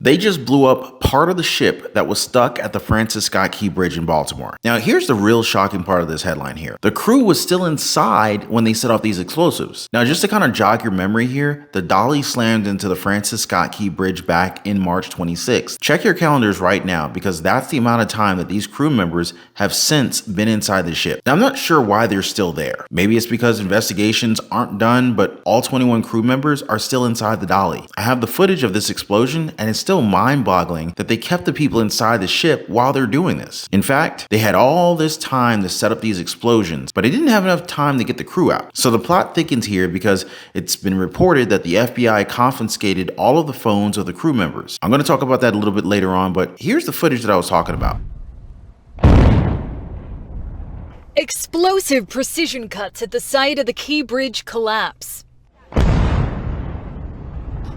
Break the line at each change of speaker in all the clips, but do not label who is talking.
They just blew up part of the ship that was stuck at the Francis Scott Key Bridge in Baltimore. Now, here's the real shocking part of this headline here. The crew was still inside when they set off these explosives. Now, just to kind of jog your memory here, the Dali slammed into the Francis Scott Key Bridge back in March 26th. Check your calendars right now, because that's the amount of time that these crew members have since been inside the ship. Now, I'm not sure why they're still there. Maybe it's because investigations aren't done, but all 21 crew members are still inside the Dali. I have the footage of this explosion, and it's still mind-boggling that they kept the people inside the ship while they're doing this. In fact, they had all this time to set up these explosions, but they didn't have enough time to get the crew out. So the plot thickens here because it's been reported that the FBI confiscated all of the phones of the crew members. I'm going to talk about that a little bit later on, but here's the footage that I was talking about.
Explosive precision cuts at the site of the Key Bridge collapse.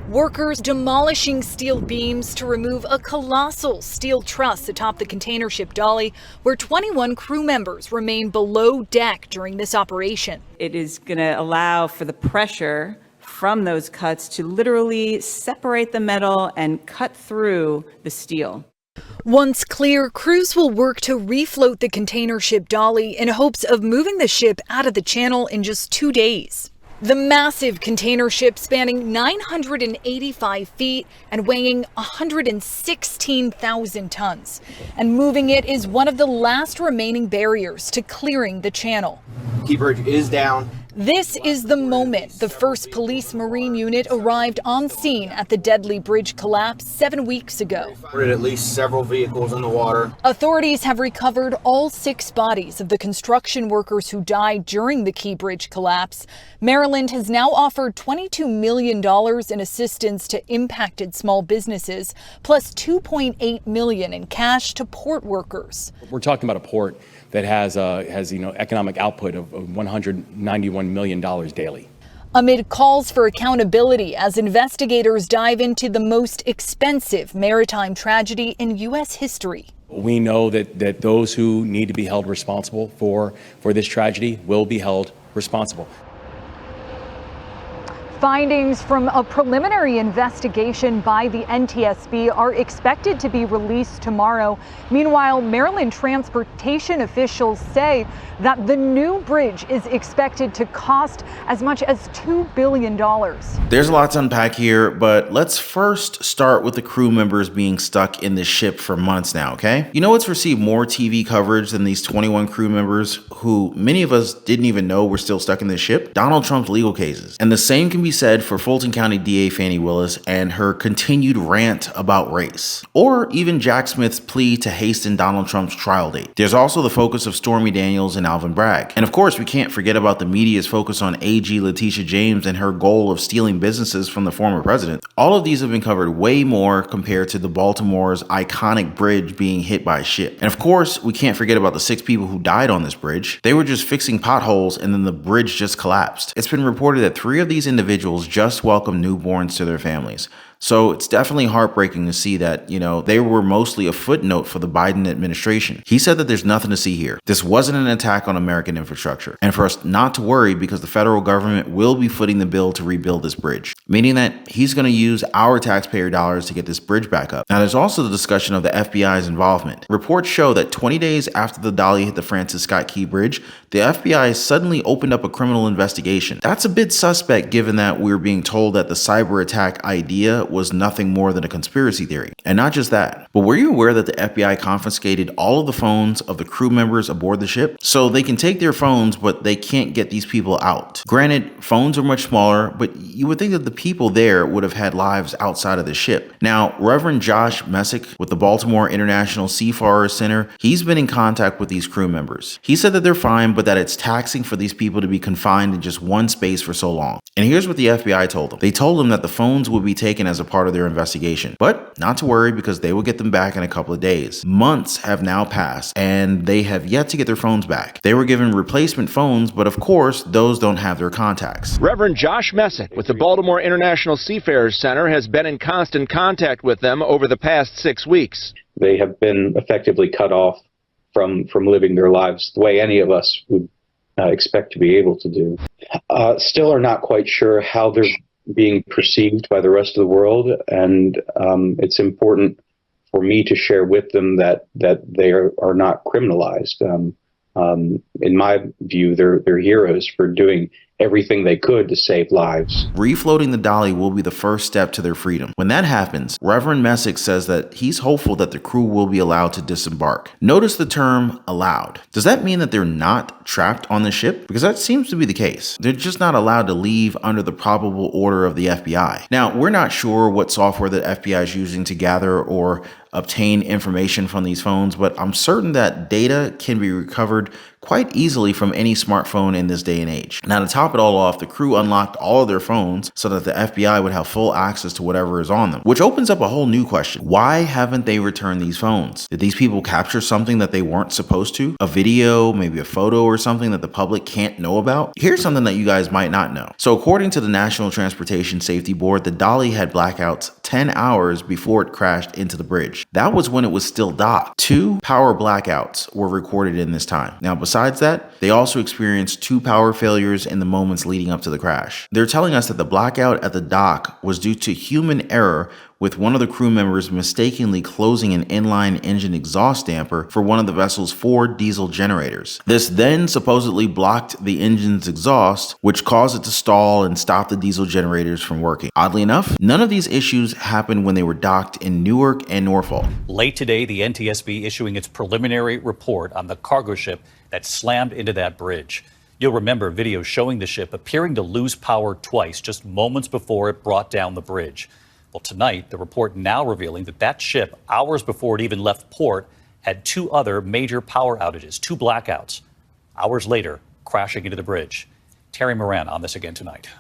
Workers demolishing steel beams to remove a colossal steel truss atop the container ship Dali, where 21 crew members remain below deck during this operation.
It is going to allow for the pressure from those cuts to literally separate the metal and cut through the steel.
Once clear, crews will work to refloat the container ship Dali in hopes of moving the ship out of the channel in just 2 days. The massive container ship, spanning 985 feet and weighing 116,000 tons. And moving it is one of the last remaining barriers to clearing the channel.
Key Bridge is down.
This is the moment the 1st Police Marine Unit arrived on scene at the deadly bridge collapse 7 weeks ago.
We're at least several vehicles in the water.
Authorities have recovered all 6 bodies of the construction workers who died during the Key Bridge collapse. Maryland has now offered $22 million in assistance to impacted small businesses, plus $2.8 million in cash to port workers.
We're talking about a port that has economic output of $191 million daily.
Amid calls for accountability as investigators dive into the most expensive maritime tragedy in U.S. history.
We know that those who need to be held responsible for this tragedy will be held responsible.
Findings from a preliminary investigation by the NTSB are expected to be released tomorrow. Meanwhile, Maryland transportation officials say that the new bridge is expected to cost as much as $2 billion.
There's a lot to unpack here, but let's first start with the crew members being stuck in this ship for months now, okay? You know what's received more TV coverage than these 21 crew members who many of us didn't even know were still stuck in this ship? Donald Trump's legal cases. And the same can be said for Fulton County DA Fani Willis and her continued rant about race, or even Jack Smith's plea to hasten Donald Trump's trial date. There's also the focus of Stormy Daniels and Alvin Bragg. And of course, we can't forget about the media's focus on AG Letitia James and her goal of stealing businesses from the former president. All of these have been covered way more compared to the Baltimore's iconic bridge being hit by a ship. And of course, we can't forget about the 6 people who died on this bridge. They were just fixing potholes and then the bridge just collapsed. It's been reported that 3 of these individuals just welcomed newborns to their families. So it's definitely heartbreaking to see that, they were mostly a footnote for the Biden administration. He said that there's nothing to see here. This wasn't an attack on American infrastructure. And for us not to worry, because the federal government will be footing the bill to rebuild this bridge, meaning that he's going to use our taxpayer dollars to get this bridge back up. Now, there's also the discussion of the FBI's involvement. Reports show that 20 days after the Dali hit the Francis Scott Key Bridge, the FBI suddenly opened up a criminal investigation. That's a bit suspect given that we were being told that the cyber attack idea was nothing more than a conspiracy theory. And not just that, but were you aware that the FBI confiscated all of the phones of the crew members aboard the ship? So they can take their phones, but they can't get these people out. Granted, phones are much smaller, but you would think that the people there would have had lives outside of the ship. Now, Reverend Josh Messick with the Baltimore International Seafarers Center, he's been in contact with these crew members. He said that they're fine, but that it's taxing for these people to be confined in just one space for so long. And here's what the FBI told them. They told them that the phones would be taken as a part of their investigation, but not to worry because they will get them back in a couple of days. Months have now passed and they have yet to get their phones back. They were given replacement phones, but of course, those don't have their contacts.
Reverend Josh Messick with the Baltimore International Seafarers Center has been in constant contact with them over the past 6 weeks.
They have been effectively cut off from living their lives the way any of us would expect to be able to do. Still are not quite sure how they're being perceived by the rest of the world, and it's important for me to share with them that they are not criminalized. In my view, they're heroes for doing everything they could to save lives.
Refloating the Dali will be the first step to their freedom. When that happens, Reverend Messick says that he's hopeful that the crew will be allowed to disembark. Notice the term allowed. Does that mean that they're not trapped on the ship? Because that seems to be the case. They're just not allowed to leave under the probable order of the FBI. Now, we're not sure what software the FBI is using to gather or obtain information from these phones, but I'm certain that data can be recovered quite easily from any smartphone in this day and age. Now, to top it all off, the crew unlocked all of their phones so that the FBI would have full access to whatever is on them, which opens up a whole new question. Why haven't they returned these phones? Did these people capture something that they weren't supposed to? A video, maybe a photo or something that the public can't know about? Here's something that you guys might not know. So according to the National Transportation Safety Board, the Dali had blackouts 10 hours before it crashed into the bridge. That was when it was still docked. 2 power blackouts were recorded in this time. Now, besides that, they also experienced 2 power failures in the moments leading up to the crash. They're telling us that the blackout at the dock was due to human error, with one of the crew members mistakenly closing an inline engine exhaust damper for one of the vessel's 4 diesel generators. This then supposedly blocked the engine's exhaust, which caused it to stall and stop the diesel generators from working. Oddly enough, none of these issues happened when they were docked in Newark and Norfolk.
Late today, the NTSB issuing its preliminary report on the cargo ship that slammed into that bridge. You'll remember videos showing the ship appearing to lose power twice, just moments before it brought down the bridge. Well, tonight, the report now revealing that that ship, hours before it even left port, had 2 other major power outages, 2 blackouts. Hours later, crashing into the bridge. Terry Moran on this again tonight.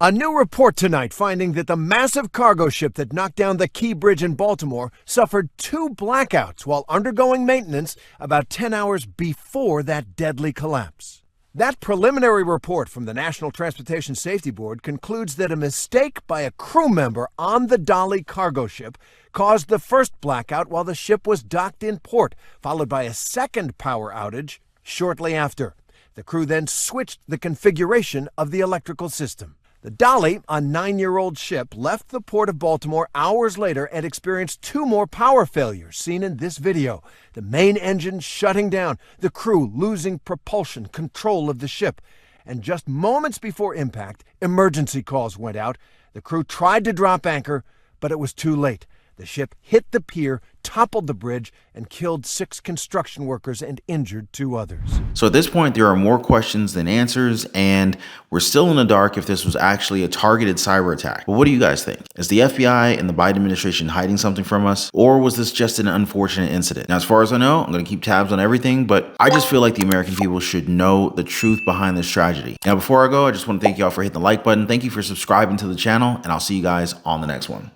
A new report tonight finding that the massive cargo ship that knocked down the Key Bridge in Baltimore suffered 2 blackouts while undergoing maintenance about 10 hours before that deadly collapse. That preliminary report from the National Transportation Safety Board concludes that a mistake by a crew member on the Dali cargo ship caused the first blackout while the ship was docked in port, followed by a second power outage shortly after. The crew then switched the configuration of the electrical system. The Dali, a 9-year-old ship, left the port of Baltimore hours later and experienced 2 more power failures seen in this video. The main engine shutting down, the crew losing propulsion control of the ship. And just moments before impact, emergency calls went out. The crew tried to drop anchor, but it was too late. The ship hit the pier, toppled the bridge, and killed 6 construction workers and injured 2 others.
So at this point, there are more questions than answers, and we're still in the dark if this was actually a targeted cyber attack. But what do you guys think? Is the FBI and the Biden administration hiding something from us, or was this just an unfortunate incident? Now, as far as I know, I'm going to keep tabs on everything, but I just feel like the American people should know the truth behind this tragedy. Now, before I go, I just want to thank y'all for hitting the like button. Thank you for subscribing to the channel, and I'll see you guys on the next one.